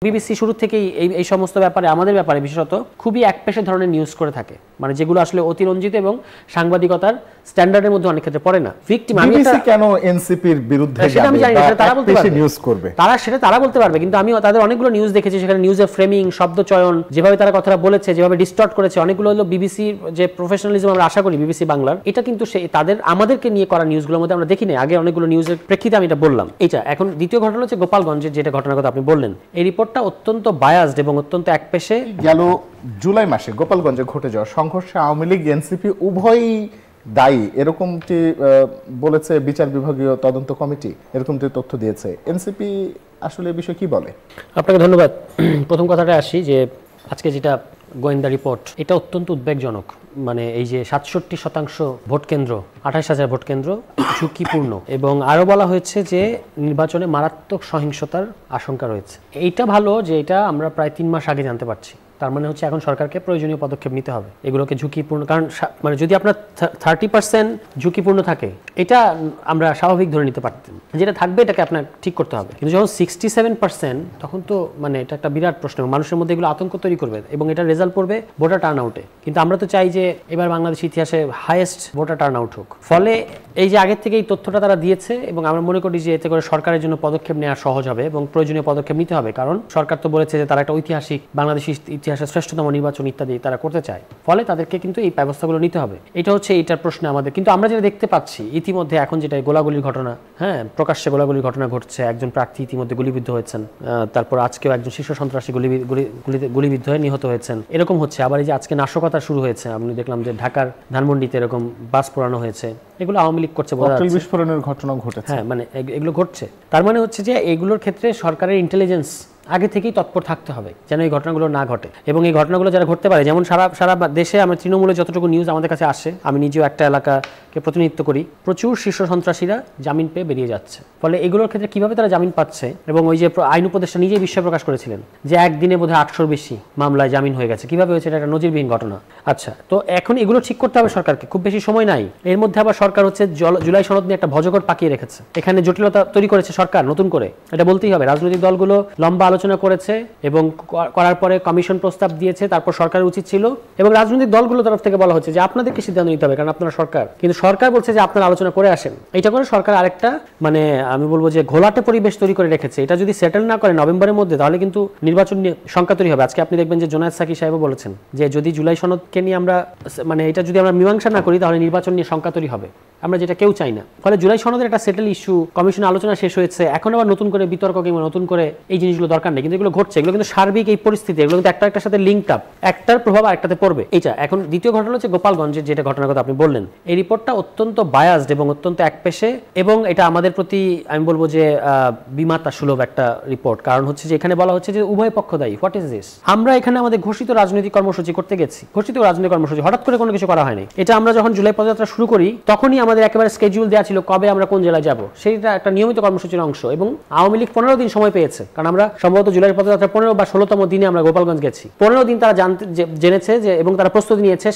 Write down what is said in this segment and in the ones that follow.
BBC শুরু থেকেই এই সমস্ত ব্যাপারে আমাদের ব্যাপারে বিশেষত খুবই একপেশে ধরনের নিউজ করে থাকে, মানে যেগুলো আসলে অতিরঞ্জিত এবং সাংবাদিকতার স্ট্যান্ডার্ডের মধ্যে অনেক ক্ষেত্রে পড়ে না। ভিকটিম বিবিসি কেন এনসিপির বিরুদ্ধে সেটা আমি জানি না, তারা বলতে পারবে, নিউজ করবে তারা বলতে পারবে, কিন্তু আমি তাদের অনেকগুলো নিউজ দেখেছি, সেখানে নিউজের ফ্রেমিং, শব্দ চয়ন, যেভাবে তারা কথাটা বলেছে, যেভাবে ডিস্টর্ট করেছে, অনেকগুলো হলো বিবিসির যে প্রফেশনালিজম আমরা আশা করি বিবিসি বাংলার, এটা কিন্তু তাদের আমাদেরকে নিয়ে করা নিউজগুলোর মধ্যে আমরা দেখি না। আগে অনেকগুলো নিউজের প্রেক্ষিতে আমি এটা বললাম। এইটা এখন দ্বিতীয় ঘটনা হচ্ছে গোপালগঞ্জের যেটা ঘটনার কথা আপনি বললেন, এই রিপোর্টটা অত্যন্ত বায়াসড এবং অত্যন্ত একপেশে। গেল জুলাই মাসে গোপালগঞ্জে ঘটে যাওয়া সংঘর্ষে আওয়ামী লীগ এনসিপি উভয়ই দায়ী এরকমটি বলেছে বিচার বিভাগীয় তদন্ত কমিটি, এরকমটি তথ্য দিয়েছে। এনসিপি আসলে এই বিষয়ে কি বলে? আপনাকে ধন্যবাদ। প্রথম কথাটা আসি যে আজকে যেটা গোয়েন্দা রিপোর্ট, এটা অত্যন্ত উদ্বেগজনক। মানে এই যে 67% ভোট কেন্দ্র, 28,000 ভোট কেন্দ্র ঝুঁকিপূর্ণ, এবং আরও বলা হয়েছে যে নির্বাচনে মারাত্মক সহিংসতার আশঙ্কা রয়েছে। এইটা ভালো যে এটা আমরা প্রায় 3 মাস আগে জানতে পারছি। তার মানে হচ্ছে এখন সরকারকে প্রয়োজনীয় পদক্ষেপ নিতে হবে এগুলোকে ঝুঁকিপূর্ণ, কারণ মানে যদি আপনার 30% ঝুঁকিপূর্ণ থাকে এটা আমরা স্বাভাবিক ধরে নিতে পারতাম, যেটা থাকবে এটাকে আপনার ঠিক করতে হবে। কিন্তু যখন 67% তখন তো মানে এটা একটা বিরাট প্রশ্ন, মানুষের মধ্যে এগুলো আতঙ্ক তৈরি করবে এবং এটা রেজাল্ট পড়বে ভোটার টার্ন আউটে। কিন্তু আমরা তো চাই যে এবার বাংলাদেশ ইতিহাসে হাইয়েস্ট ভোটার টার্ন আউট হোক। ফলে এই যে আগের থেকে এই তথ্যটা তারা দিয়েছে, এবং আমরা মনে করি যে এতে করে সরকারের জন্য পদক্ষেপ নেওয়া সহজ হবে এবং প্রয়োজনীয় পদক্ষেপ নিতে হবে, কারণ সরকার তো বলেছে যে তারা একটা ঐতিহাসিক বাংলাদেশি ইতিহাসের শ্রেষ্ঠতম নির্বাচন ইত্যাদি তারা করতে চায়। ফলে তাদেরকে কিন্তু এই ব্যবস্থাগুলো নিতে হবে। এটা হচ্ছে এইটার প্রশ্ন আমাদের। কিন্তু আমরা যেটা দেখতে পাচ্ছি ইতিমধ্যে এখন যেটা গোলাগুলির ঘটনা, হ্যাঁ প্রকাশ্যে গোলাগুলির ঘটনা ঘটছে, একজন প্রার্থী ইতিমধ্যে গুলিবিদ্ধ হয়েছেন, তারপর আজকেও একজন শীর্ষ সন্ত্রাসী গুলিবিদ্ধ হয়ে নিহত হয়েছেন, এরকম হচ্ছে। আবার এই যে আজকে নাশকতা শুরু হয়েছে, আমি দেখলাম যে ঢাকার ধানমন্ডিতে এরকম বাস পোড়ানো হয়েছে, এগুলো আওয়ামী লীগ করছে, বিস্ফোরণের ঘটনা ঘটেছে। হ্যাঁ মানে এগুলো ঘটছে। তার মানে হচ্ছে যে এগুলোর ক্ষেত্রে সরকারের ইন্টেলিজেন্স আগে থেকেই তৎপর থাকতে হবে যেন এই ঘটনাগুলো না ঘটে, এবং এই ঘটনাগুলো যারা ঘটতে পারে, যেমন সারা দেশে আমরা তৃণমূলে যতটুকু নিউজ আমাদের কাছে আসে, আমি নিজেও একটা এলাকাকে প্রতিনিধিত্ব করি, প্রচুর শীর্ষ সন্ত্রাসীরা জামিন পেয়ে বেরিয়ে যাচ্ছে। ফলে এগুলোর ক্ষেত্রে কিভাবে তারা জামিন পাচ্ছে, এবং ওই যে আইন উপদেষ্টা নিজেই বিস্ময় প্রকাশ করেছিলেন যে একদিনে বোধহয় 800-র বেশি মামলায় জামিন হয়ে গেছে, কিভাবে হয়েছে, এটা একটা নজিরবিহীন ঘটনা। আচ্ছা, তো এখন এগুলো ঠিক করতে হবে সরকারকে, খুব বেশি সময় নাই। এর মধ্যে আবার সরকার হচ্ছে জুলাই সনদ নিয়ে একটা ভজকট পাকিয়ে রেখেছে, এখানে জটিলতা তৈরি করেছে সরকার নতুন করে, এটা বলতেই হবে। রাজনৈতিক দলগুলো লম্বা আলোচনা করেছে এবং করার পরে কমিশন প্রস্তাব দিয়েছে, তারপর সরকারের উচিত ছিল, এবং রাজনৈতিক দলগুলোর তরফ থেকে বলা হচ্ছে যে আপনাদেরকে সিদ্ধান্ত নিতে হবে কারণ আপনারা সরকার, কিন্তু সরকার বলছে যে আপনারা আলোচনা করে আসেন। এটা করে সরকার আরেকটা মানে আমি বলবো যে ঘোলাটে পরিবেশ তৈরি করে রেখেছে। এটা যদি সেটেল না করে নভেম্বরের মধ্যে, তাহলে কিন্তু নির্বাচন নিয়ে শঙ্কা তৈরি হবে। আজকে আপনি দেখবেন যে জোনায়েদ সাকি সাহেব বলেছেন যে যদি জুলাই সনদকে নিয়ে আমরা মানে এটা যদি আমরা মীমাংসা না করি তাহলে নির্বাচন নিয়ে শঙ্কা তৈরি হবে, আমরা যেটা কেউ চাই না। ফলে জুলাই সনদের একটা সেটেল ইস্যু, কমিশন আলোচনা শেষ হয়েছে, এখন আবার নতুন করে বিতর্ক কিংবা নতুন করে এই জিনিসগুলো দরকার নেই, কিন্তু এগুলো ঘটছে। এগুলো কিন্তু সার্বিক এই পরিস্থিতি, এগুলো কিন্তু একটার সাথে লিঙ্কড আপ, একটার প্রভাব আরেকটাতে পড়বে। এটা এখন দ্বিতীয় ঘটনা হচ্ছে গোপালগঞ্জের যেটা ঘটনার কথা আপনি বললেন, এই রিপোর্টটা অত্যন্ত বায়াসড এবং অত্যন্ত একপেশে, এবং এটা আমাদের প্রতি আমি বলবো যে বিমাতা সুলভ একটা রিপোর্ট। কারণ হচ্ছে যে এখানে বলা হচ্ছে যে উভয় পক্ষ দায়ী। What is this? আমরা এখানে আমাদের ঘোষিত রাজনৈতিক কর্মসূচি করতে গেছি, ঘোষিত রাজনৈতিক কর্মসূচি, হঠাৎ করে কোনো কিছু করা হয়নি। এটা আমরা যখন জুলাই পদযাত্রা শুরু করি তখনই আমাদের একেবারে স্কেডিউল দেওয়া ছিল কবে আমরা কোন জেলায় যাব, সেটা একটা নিয়মিত কর্মসূচির অংশ। এবং আওয়ামী লীগ 15 দিন সময় পেয়েছে, কারণ আমরা সম্ভবত জুলাই পদযাত্রা 15 বা 16তম দিনে আমরা গোপালগঞ্জ গেছি। 15 দিন তারা জেনেছে যে, এবং তারা প্রস্তুতি নিয়েছে,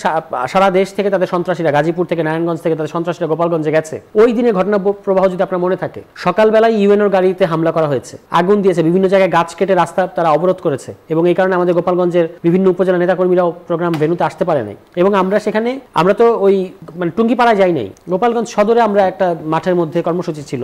সারা দেশ থেকে তাদের সন্ত্রাসীরা, গাজীপুর থেকে নারায়ণগঞ্জ থেকে তাদের সন্ত্রাসীরা গোপালগঞ্জে গেছে। ওই দিনের ঘটনা প্রবাহ যদি আপনার মনে থাকে, সকালবেলায় ইউএনওর গাড়িতে হামলা করা হয়েছে, আগুন দিয়েছে, বিভিন্ন জায়গায় গাছ কেটে রাস্তা তারা অবরোধ করেছে, এবং এই কারণে আমাদের গোপালগঞ্জের বিভিন্ন উপজেলা নেতাকর্মীরাও প্রোগ্রাম ভেন্যুতে আসতে পারে নাই। এবং আমরা সেখানে, আমরা তো ওই মানে টুঙ্গিপাড়ায় যাই নাই, গোপালগঞ্জ সদরে আমরা একটা মাঠের মধ্যে কর্মসূচি ছিল,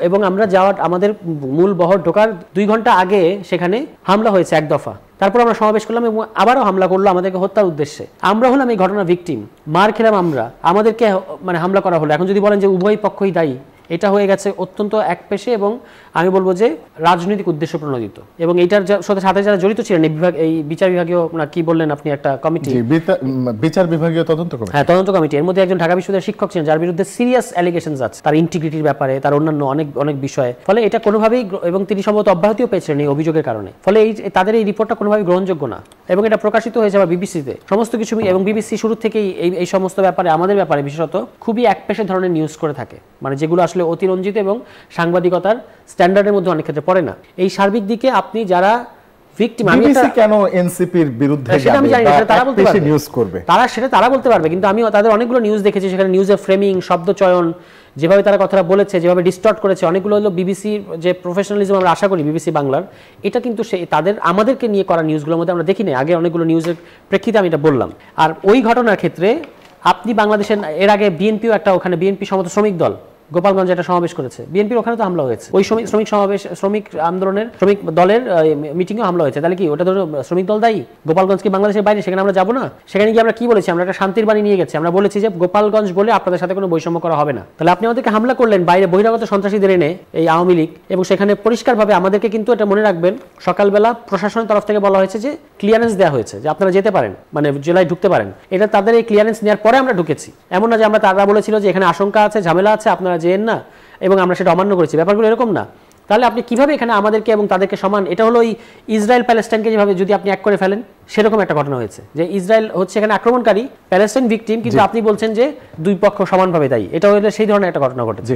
এবং আমরা যাওয়ার আমাদের মূল বহর ঢোকার 2 ঘন্টা আগে সেখানে হামলা হয়েছে এক দফা। তারপর আমরা সমাবেশ করলাম এবং আবারও হামলা করলো আমাদেরকে হত্যার উদ্দেশ্যে। আমরা হলাম এই ঘটনার ভিকটিম, মার খেলাম আমরা, আমাদেরকে মানে হামলা করা হলো। এখন যদি বলেন যে উভয় পক্ষই দায়ী, এটা হয়ে গেছে অত্যন্ত একপেশে এবং আমি বলবো যে রাজনৈতিক উদ্দেশ্য প্রণোদিত। এবং এইটার সাথে যারা জড়িত ছিলেন এই বিচার বিভাগীয়, কি বললেন আপনি, একটা কমিটি, বিচার বিভাগীয় তদন্ত কমিটি, হ্যাঁ তদন্ত কমিটি, এর মধ্যে একজন ঢাকা বিশ্ববিদ্যালয়ের শিক্ষক ছিলেন যার বিরুদ্ধে সিরিয়াস অ্যালিগেশনস আছে, তার ইন্টিগ্রিটির ব্যাপারে, তার অন্যান্য অনেক বিষয়ে। ফলে এটা কোনোভাবেই, এবং তিনি সম্ভবত অব্যাহতিও পেয়েছিলেন এই অভিযোগের কারণে। ফলে তাদের এই রিপোর্টটা কোনোভাবেই গ্রহণযোগ্য না, এবং এটা প্রকাশিত হয়েছে আবার বিবিসিতে সমস্ত কিছু। এবং বিবিসি শুরু থেকেই এই সমস্ত ব্যাপারে আমাদের ব্যাপারে বিশেষত খুবই একপেশে ধরনের নিউজ করে থাকে, মানে যেগুলো আসলে অতিরঞ্জিত এবং সাংবাদিকতার স্ট্যান্ডার্ডের মধ্যে অনেক ক্ষেত্রে পড়ে না। এই সার্বিক দিকে আপনি যারা ভিকটিম বিবিসি কেন এনসিপির বিরুদ্ধে সেটা আমি জানি না, সেটা তারা বলতে পারবে, নিউজ করবে তারা বলতে পারবে। কিন্তু আমি তাদের অনেকগুলো নিউজ দেখেছি, সেখানে নিউজের ফ্রেমিং, শব্দ চয়ন, যেভাবে তারা কথাটা বলেছে, যেভাবে ডিস্টর্ট করেছে, অনেকগুলো হলো বিবিসির যে প্রফেশনালিজম আমরা আশা করি বিবিসি বাংলার, এটা কিন্তু তাদের আমাদেরকে নিয়ে করা নিউজগুলোর মধ্যে আমরা দেখি না। আগে অনেকগুলো নিউজের প্রেক্ষিতে আমি এটা বললাম। আর ওই ঘটনার ক্ষেত্রে আপনি বাংলাদেশের এর আগে বিএনপিও একটা, ওখানে বিএনপি সমস্ত শ্রমিক দল গোপালগঞ্জে একটা সমাবেশ করেছে, বিএনপির ওখানে তো হামলা হয়েছে, ওই শ্রমিক আন্দোলনের শ্রমিক দলের মিটিংও হামলা হয়েছে। তাহলে কি ওটা ধরো শ্রমিক দল দায়ী? গোপালগঞ্জ কি বাংলাদেশের বাইরে? সেখানে আমরা যাবো না? সেখানে গিয়ে আমরা কি বলেছি? আমরা একটা শান্তির বাণী নিয়ে গেছি, আমরা বলেছি যে গোপালগঞ্জ বলে আপনাদের সাথে কোনো বৈষম্য করা হবে না। তাহলে আপনি আমাদেরকে হামলা করলেন বাইরে বহিরাগত সন্ত্রাসীদের এনে, এই আওয়ামী লীগ, এবং সেখানে পরিষ্কারভাবে আমাদেরকে কিন্তু এটা মনে রাখবেন, সকালবেলা প্রশাসনের তরফ থেকে বলা হয়েছে যে ক্লিয়ারেন্স দেওয়া হয়েছে যে আপনারা যেতে পারেন, মানে জেলায় ঢুকতে পারেন। এটা তাদের এই ক্লিয়ারেন্স নেওয়ার পরে আমরা ঢুকেছি, এমন না যে তারা বলেছিল যে এখানে আশঙ্কা আছে, ঝামেলা আছে, আপনারা যেন না, এবং আমরা সেটা অমান্য করেছি। ব্যাপারগুলো এরকম না। তাহলে আপনি কিভাবে এখানে আমাদেরকে এবং তাদেরকে সমান, এটা হলো ওই ইসরায়েল প্যালেস্টাইনকে যেভাবে যদি আপনি এক করে ফেলেন, সেরকম একটা ঘটনা হয়েছে যে ইসরায়েল হচ্ছে এখানে আক্রমণকারী, প্যালেস্টাইন ভিকটিম, কিন্তু আপনি বলছেন যে দুই পক্ষ সমানভাবে দায়ী। এটা হলে সেই ধরনের একটা ঘটনা ঘটেছে।